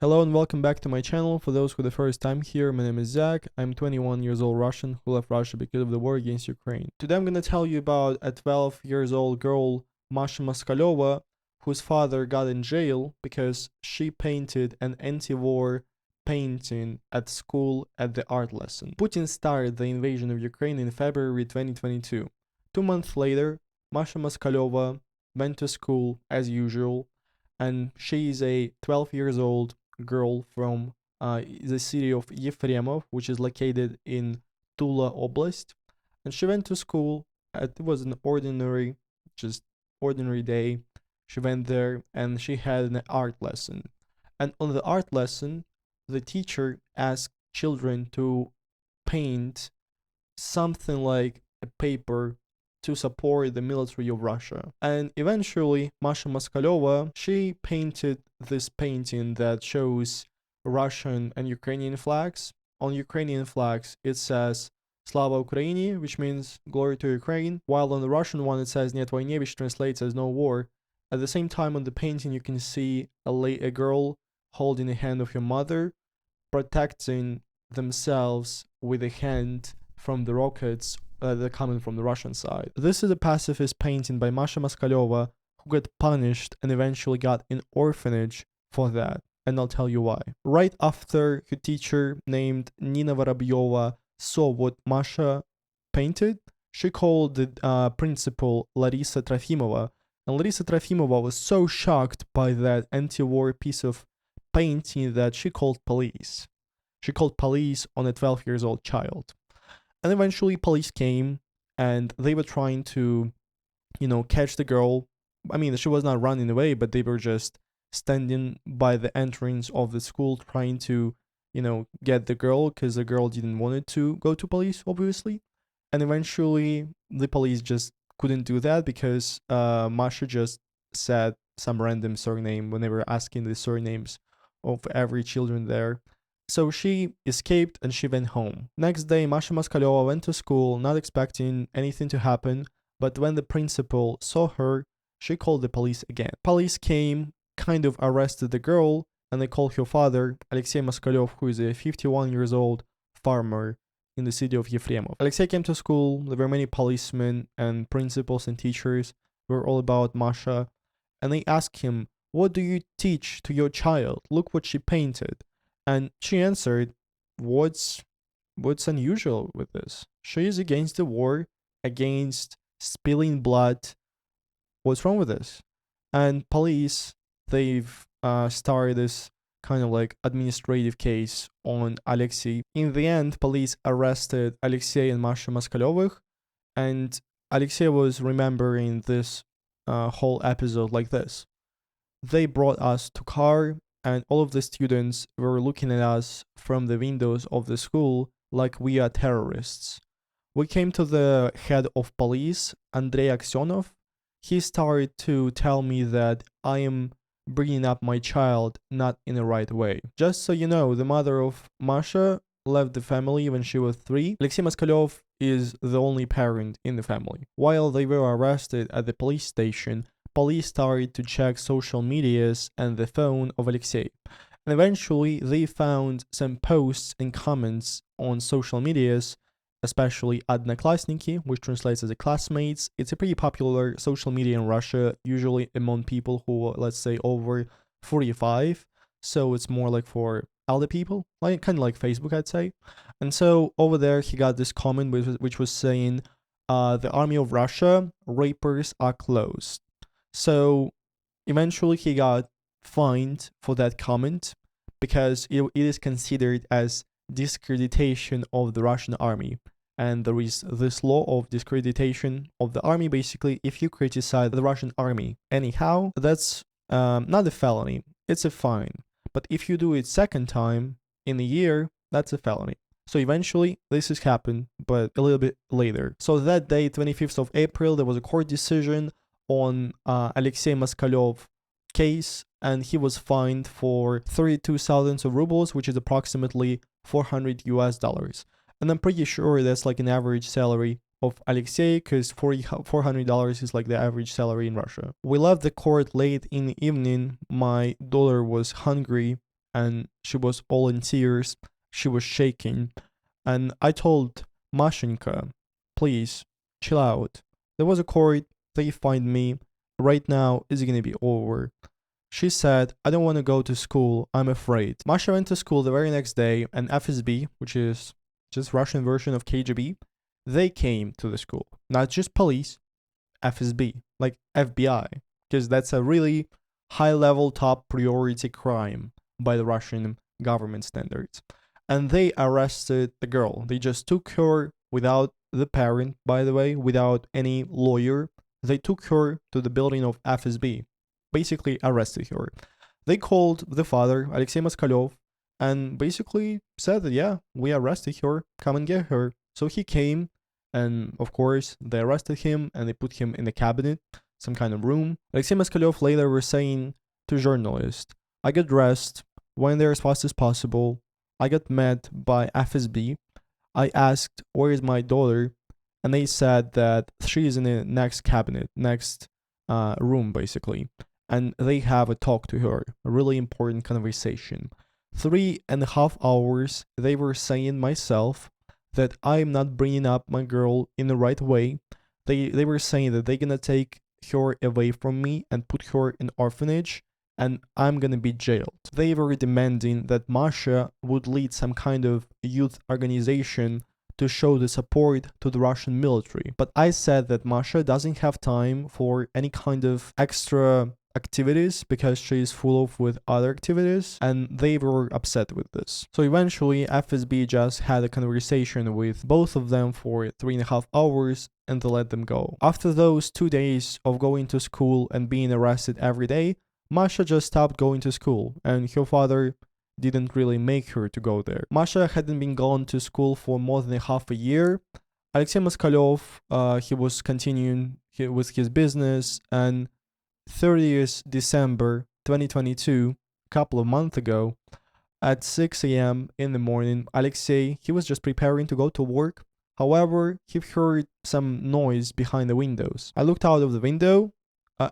Hello and welcome back to my channel. For those who are the first time here, my name is Zach. I'm 21 years old Russian who left Russia because of the war against Ukraine. Today I'm gonna tell you about a 12 years old girl, Masha Moskalyova, whose father got in jail because she painted an anti-war painting at school at the art lesson. Putin started the invasion of Ukraine in February 2022. 2 months later, Masha Moskalyova went to school as usual, and she is a 12 years old girl from the city of Efremov, which is located in Tula Oblast. And she went to school. It was an just ordinary day. She went there and she had an art lesson. And on the art lesson, the teacher asked children to paint something like a paper to support the military of Russia. And eventually, Masha Moskalyova, she painted this painting that shows Russian and Ukrainian flags. On Ukrainian flags, it says Slava Ukraini, which means glory to Ukraine, while on the Russian one it says Нет войне, which translates as no war. At the same time, on the painting, you can see a girl holding the hand of her mother, protecting themselves with a hand from the rockets that are coming from the Russian side. This is a pacifist painting by Masha Moskalyova, who got punished and eventually got an orphanage for that. And I'll tell you why. Right after her teacher named Nina Vorobyova saw what Masha painted, she called the principal Larisa Trofimova. And Larisa Trofimova was so shocked by that anti-war piece of painting that she called police. She called police on a 12 years old child. And eventually police came and they were trying to, catch the girl. I mean, she was not running away, but they were just standing by the entrance of the school trying to, get the girl, because the girl didn't want it to go to police, obviously. And eventually the police just couldn't do that because Masha just said some random surname when they were asking the surnames of every children there. So she escaped and she went home. Next day, Masha Moskalyova went to school, not expecting anything to happen, but when the principal saw her, she called the police again. Police came, kind of arrested the girl, and they called her father, Aleksey Moskalyov, who is a 51 years old farmer in the city of Efremov. Aleksey came to school, there were many policemen and principals and teachers who were all about Masha, and they asked him, "What do you teach to your child? Look what she painted." And she answered, what's unusual with this? She is against the war, against spilling blood. What's wrong with this? And police, they've started this kind of like administrative case on Aleksey. In the end, police arrested Aleksey and Masha Moskalyova, and Aleksey was remembering this whole episode like this. They brought us to car, and all of the students were looking at us from the windows of the school like we are terrorists. We came to the head of police, Andrei Aksionov. He started to tell me that I am bringing up my child not in the right way. Just so you know, the mother of Masha left the family when she was 3. Aleksey Moskalyov is the only parent in the family. While they were arrested at the police station, police started to check social medias and the phone of Aleksey. And eventually, they found some posts and comments on social medias, especially Одноклассники, which translates as a classmates. It's a pretty popular social media in Russia, usually among people who are, let's say, over 45. So it's more like for elder people, like kind of like Facebook, I'd say. And so over there, he got this comment which was saying, "The army of Russia, rapers are closed." So eventually he got fined for that comment because it is considered as discreditation of the Russian army. And there is this law of discreditation of the army. Basically, if you criticize the Russian army anyhow, that's not a felony, it's a fine. But if you do it second time in a year, that's a felony. So eventually, this has happened, but a little bit later. So that day, 25th of April, there was a court decision on Aleksey Moskalyov case, and he was fined for 32,000 rubles, which is approximately $400. And I'm pretty sure that's like an average salary of Aleksey, because $400 is like the average salary in Russia. We left the court late in the evening. My daughter was hungry, and she was all in tears. She was shaking. And I told Mashenka, please, chill out. There was a court, they find me. Right now, it's gonna be over. She said, I don't want to go to school, I'm afraid. Masha went to school the very next day, and FSB, which is just Russian version of KGB, they came to the school. Not just police, FSB, like FBI, because that's a really high level, top priority crime by the Russian government standards. And they arrested the girl. They just took her without the parent, by the way, without any lawyer. They took her to the building of FSB, basically arrested her. They called the father, Aleksey Moskalyov, and basically said that, yeah, we arrested her, come and get her. So he came, and of course, they arrested him and they put him in a cabinet, some kind of room. Aleksey Moskalyov later was saying to journalists, I got dressed, went there as fast as possible. I got met by FSB. I asked, where is my daughter? And they said that she is in the next cabinet, next room, basically. And they have a talk to her, a really important conversation. 3.5 hours, they were saying myself that I'm not bringing up my girl in the right way. They were saying that they're gonna take her away from me and put her in orphanage, and I'm gonna be jailed. They were demanding that Masha would lead some kind of youth organization to show the support to the Russian military. But I said that Masha doesn't have time for any kind of extra activities because she is full of with other activities, and they were upset with this. So eventually FSB just had a conversation with both of them for 3.5 hours and they let them go. After those 2 days of going to school and being arrested every day, Masha just stopped going to school, and her father didn't really make her to go there. Masha hadn't been gone to school for more than half a year. Aleksey Moskalyov, he was continuing with his business, and 30th December 2022, a couple of months ago, at 6 a.m. in the morning, Aleksey, he was just preparing to go to work. However, he heard some noise behind the windows. I looked out of the window,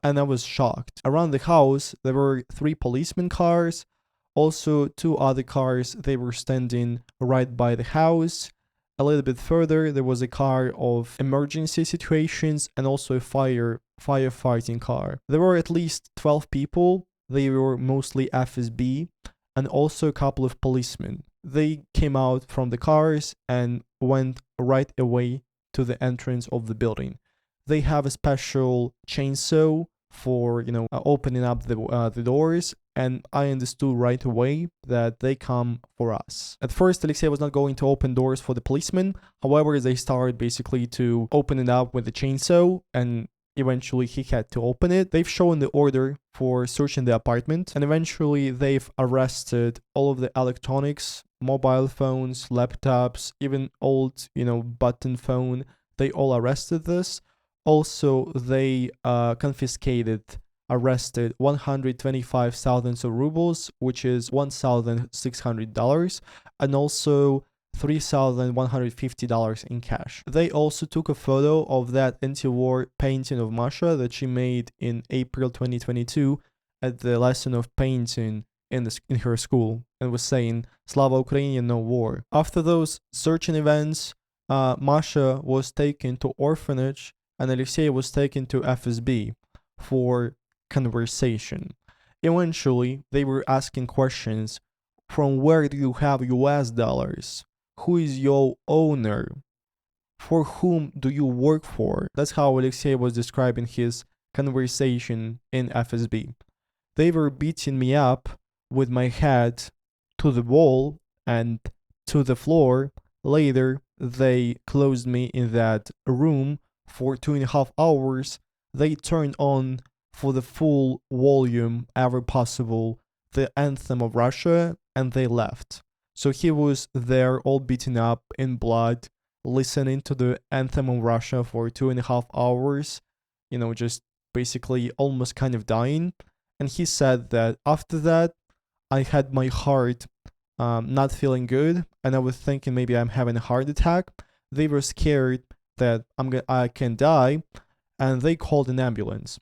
and I was shocked. Around the house, there were 3 policemen cars, also 2 other cars, they were standing right by the house. A little bit further, there was a car of emergency situations and also a firefighting car. There were at least 12 people, they were mostly FSB, and also a couple of policemen. They came out from the cars and went right away to the entrance of the building. They have a special chainsaw for, opening up the doors, and I understood right away that they come for us. At first, Aleksey was not going to open doors for the policemen. However, they started basically to open it up with the chainsaw, and eventually he had to open it. They've shown the order for searching the apartment, and eventually they've arrested all of the electronics, mobile phones, laptops, even old, button phone. They all arrested this. Also, they arrested 125,000 rubles, which is $1,600, and also $3,150 in cash. They also took a photo of that anti-war painting of Masha that she made in April 2022 at the lesson of painting in her school, and was saying, Slava Ukraini, no war. After those searching events, Masha was taken to orphanage, and Aleksey was taken to FSB for conversation. Eventually, they were asking questions. From where do you have US dollars? Who is your owner? For whom do you work for? That's how Aleksey was describing his conversation in FSB. They were beating me up with my head to the wall and to the floor. Later, they closed me in that room for 2.5 hours. They turned on for the full volume ever possible the anthem of Russia, and they left. So he was there all beaten up in blood, listening to the anthem of Russia for 2.5 hours, just basically almost kind of dying. And he said that after that, I had my heart not feeling good, and I was thinking maybe I'm having a heart attack. They were scared that I can die, and they called an ambulance.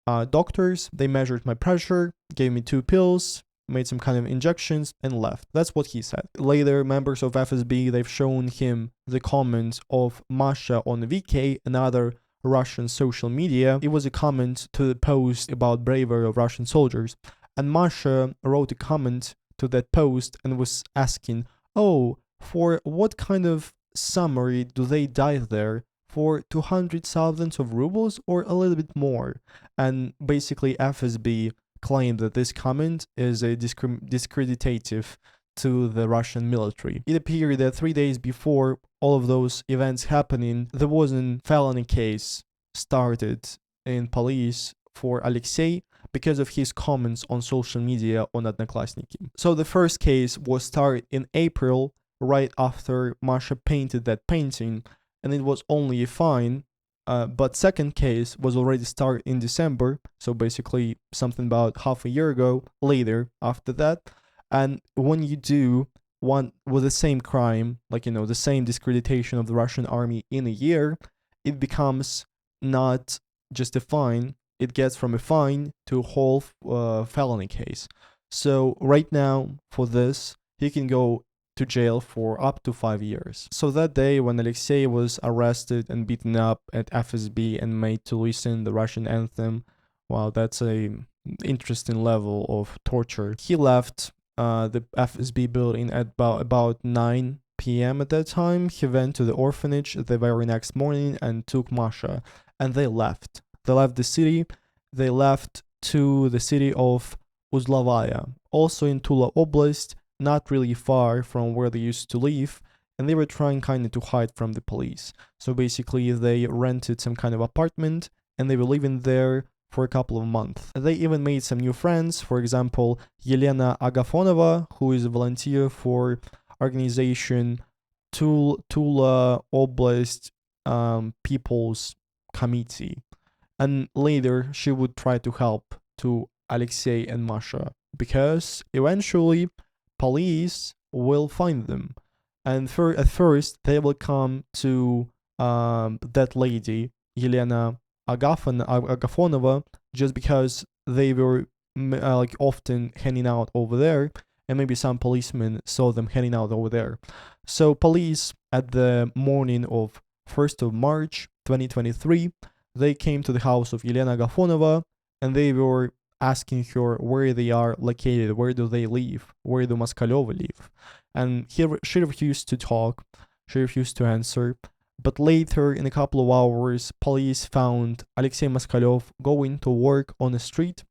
Doctors, they measured my pressure, gave me 2 pills, made some kind of injections, and left. That's what he said. Later, members of FSB, they've shown him the comment of Masha on VK, another Russian social media. It was a comment to the post about bravery of Russian soldiers. And Masha wrote a comment to that post and was asking, oh, for what kind of summary do they die there? For 200,000 of rubles or a little bit more? And basically FSB claimed that this comment is a discreditative to the Russian military. It appeared that 3 days before all of those events happening, there was a felony case started in police for Aleksey because of his comments on social media on Odnoklassniki. So the first case was started in April, right after Masha painted that painting, and it was only a fine. But second case was already started in December, so basically something about half a year ago, later after that. And when you do one with the same crime, like, the same discreditation of the Russian army in a year, it becomes not just a fine, it gets from a fine to a whole felony case. So right now, for this, he can go to jail for up to 5 years. So that day when Aleksey was arrested and beaten up at FSB and made to listen the Russian anthem, wow, that's a interesting level of torture. He left the FSB building at about 9 p.m. at that time. He went to the orphanage the very next morning and took Masha, and they left. They left the city. They left to the city of Uzlovaya, also in Tula Oblast, not really far from where they used to live, and they were trying kind of to hide from the police. So basically they rented some kind of apartment and they were living there for a couple of months. They even made some new friends, for example, Yelena Agafonova, who is a volunteer for organization Tula Oblast People's Committee. And later she would try to help to Aleksey and Masha, because eventually police will find them, and at first they will come to that lady Yelena Agafonova just because they were like often hanging out over there, and maybe some policemen saw them hanging out over there. So police at the morning of 1st of March 2023, they came to the house of Yelena Agafonova and they were asking her where they are located, where do they live, where do Moskalyova live. And she refused to talk, she refused to answer. But later, in a couple of hours, police found Aleksey Moskalyov going to work on the street,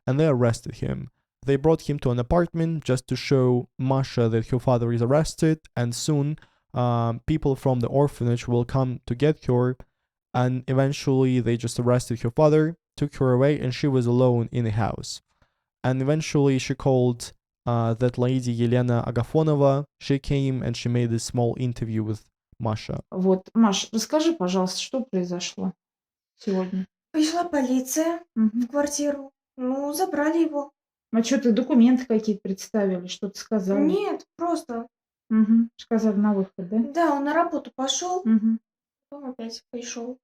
and they arrested him. They brought him to an apartment just to show Masha that her father is arrested, and soon people from the orphanage will come to get her, and eventually they just arrested her father, took her away, and she was alone in the house. And eventually she called that lady Yelena Agafonova. She came and she made a small interview with Masha. Вот, Маш, расскажи, пожалуйста, что произошло сегодня? Пришла полиция в квартиру, ну, забрали его. А что, ты документы какие-то представили, что-то сказали? Нет, просто. Сказали на выход, да? Да, он на работу пошел, потом опять пришел.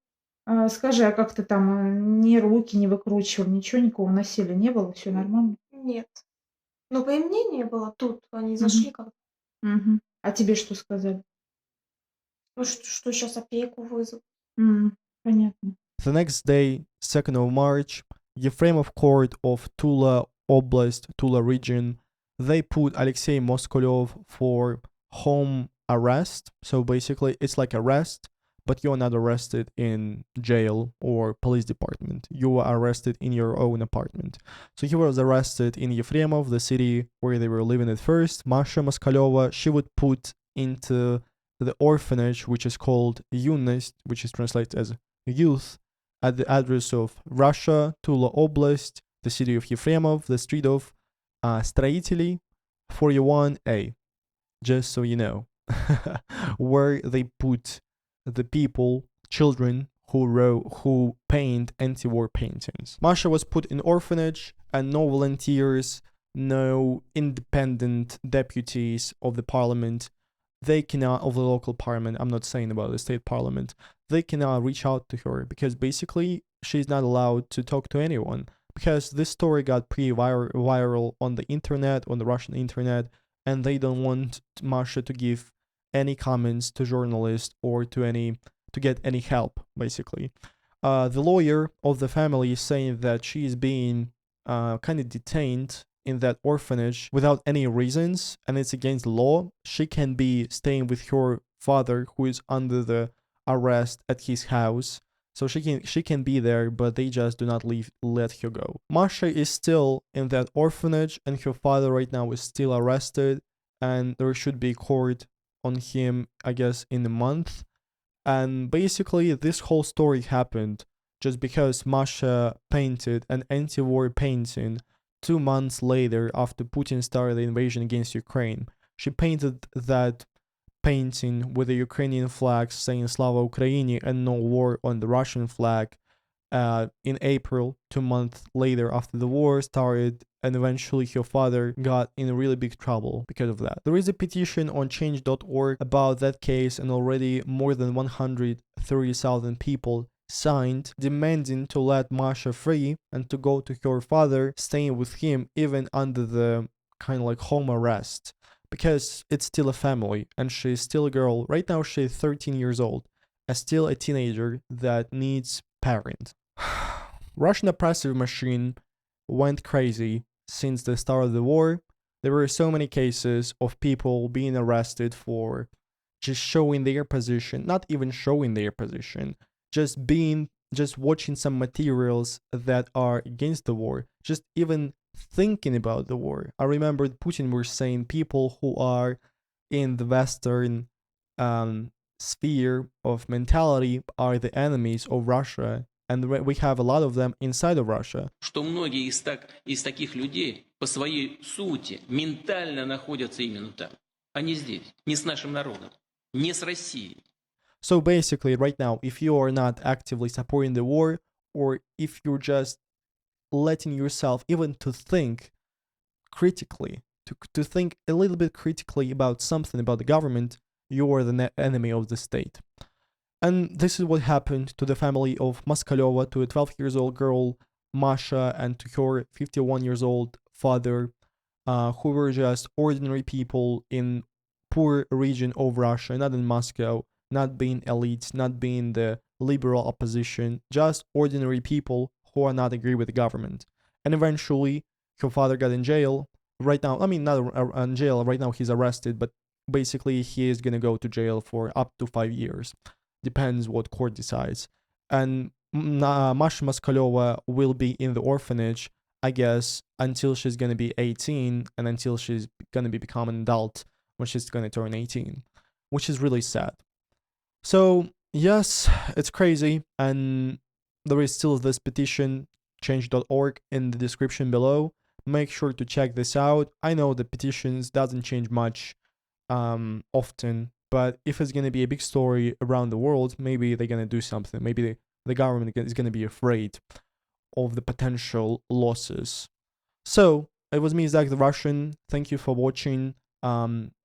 Скажи, а как ты там ни руки не выкручивал, ничего, никакого насилия не было, все нормально? Нет. Ну, по мне не было, тут они зашли как-то. А тебе что сказали? Ну, что сейчас опеку вызовут. Понятно. The next day, 2nd of March, Efremov court of Tula Oblast, Tula region, they put Aleksey Moskalyov for home arrest. So basically, it's like arrest, but you're not arrested in jail or police department. You are arrested in your own apartment. So he was arrested in Efremov, the city where they were living at first. Masha Moskalyova, she would put into the orphanage, which is called Юность, which is translated as youth, at the address of Russia, Tula Oblast, the city of Efremov, the street of Строителей, 41A, just so you know, where they put the people, children who paint anti-war paintings. Masha was put in orphanage, and no volunteers, no independent deputies of the parliament, they cannot, of the local parliament, I'm not saying about the state parliament, they cannot reach out to her because basically she's not allowed to talk to anyone because this story got pretty viral on the internet, on the Russian internet, and they don't want Masha to give any comments to journalists or to get any help, basically. The lawyer of the family is saying that she is being kind of detained in that orphanage without any reasons, and it's against the law. She can be staying with her father, who is under the arrest at his house. So she can be there, but they just do not let her go. Masha is still in that orphanage, and her father right now is still arrested, and there should be court on him, I guess, in a month. And basically, this whole story happened just because Masha painted an anti-war painting 2 months later after Putin started the invasion against Ukraine. She painted that painting with the Ukrainian flag saying Slava Ukraini and no war on the Russian flag in April, 2 months later after the war started, and eventually her father got in really big trouble because of that. There is a petition on change.org about that case, and already more than 130,000 people signed demanding to let Masha free and to go to her father, staying with him even under the kind of like home arrest, because it's still a family and she's still a girl. Right now she's 13 years old, still a teenager that needs parent. Russian oppressive machine went crazy since the start of the war. There were so many cases of people being arrested for just showing their position, not even showing their position, just watching some materials that are against the war, just even thinking about the war. I remember Putin was saying people who are in the Western sphere of mentality are the enemies of Russia, and we have a lot of them inside of Russia. Что многие из таких людей по своей сути ментально находятся именно там, а не здесь, не с нашим народом, не с Россией. So basically, right now, if you are not actively supporting the war, or if you're just letting yourself even to think critically, to think a little bit critically about something about the government, you are the enemy of the state. And this is what happened to the family of Moskalyova, to a 12-year-old girl, Masha, and to her 51-year-old father, who were just ordinary people in poor region of Russia, not in Moscow, not being elites, not being the liberal opposition, just ordinary people who are not agree with the government. And eventually, her father got in jail. Right now, I mean, not in jail, right now he's arrested, but basically he is gonna go to jail for up to 5 years. Depends what court decides. And Masha Moskalyova will be in the orphanage, I guess, until she's gonna be 18 and until she's gonna become an adult when she's gonna turn 18, which is really sad. So yes, it's crazy, and there is still this petition, change.org, in the description below. Make sure to check this out. I know the petitions doesn't change much often, but if it's gonna be a big story around the world, maybe they're gonna do something. Maybe the government is gonna be afraid of the potential losses. So it was me, Zach the Russian. Thank you for watching.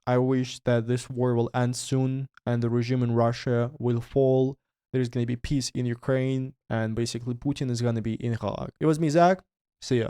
I wish that this war will end soon and the regime in Russia will fall. There's gonna be peace in Ukraine, and basically Putin is gonna be in Hague. It was me, Zach. See ya.